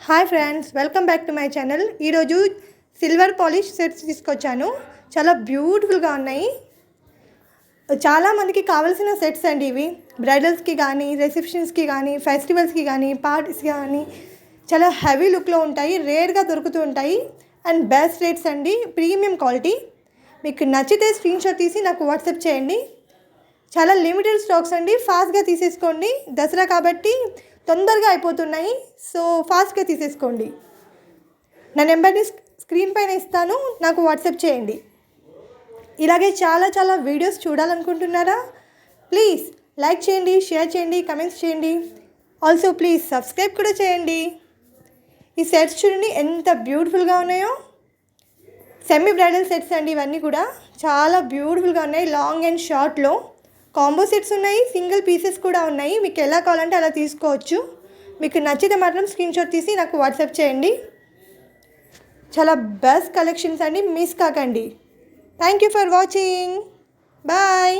Hi friends, welcome back to my channel. ఈరోజు silver polish sets తీసుకొచ్చాను. చాలా బ్యూటిఫుల్గా ఉన్నాయి. చాలామందికి కావాల్సిన సెట్స్ అండి ఇవి. బ్రైడల్స్కి కానీ, రిసెప్షన్స్కి కానీ, ఫెస్టివల్స్కి కానీ, పార్టీస్కి కానీ చాలా హెవీ లుక్లో ఉంటాయి. రేర్గా దొరుకుతూ ఉంటాయి అండ్ బెస్ట్ రేట్స్ అండి, ప్రీమియం క్వాలిటీ. మీకు నచ్చితే స్క్రీన్ షాట్ తీసి నాకు వాట్సాప్ చేయండి. చాలా లిమిటెడ్ స్టాక్స్ అండి, ఫాస్ట్గా తీసేసుకోండి. దసరా కాబట్టి తొందరగా అయిపోతున్నాయి, సో ఫాస్ట్గా తీసేసుకోండి. నా నెంబర్ని స్క్రీన్ పైన ఇస్తాను, నాకు వాట్సాప్ చేయండి. ఇలాగే చాలా వీడియోస్ చూడాలనుకుంటున్నారా? ప్లీజ్ లైక్ చేయండి, షేర్ చేయండి, కమెంట్స్ చేయండి. ఆల్సో ప్లీజ్ సబ్స్క్రైబ్ కూడా చేయండి. ఈ సెట్స్ చూడండి ఎంత బ్యూటిఫుల్గా ఉన్నాయో. సెమీ బ్రైడల్ సెట్స్ అండి ఇవన్నీ కూడా. చాలా బ్యూటిఫుల్గా ఉన్నాయి. లాంగ్ అండ్ షార్ట్లో కాంబో సెట్స్ ఉన్నాయి, సింగిల్ పీసెస్ కూడా ఉన్నాయి. మీకు ఎలా కావాలంటే అలా తీసుకోవచ్చు. మీకు నచ్చితే మాత్రం స్క్రీన్ షాట్ తీసి నాకు వాట్సాప్ చేయండి. చాలా బెస్ట్ కలెక్షన్స్ అండి, మిస్ కాకండి. Thank you for watching. Bye.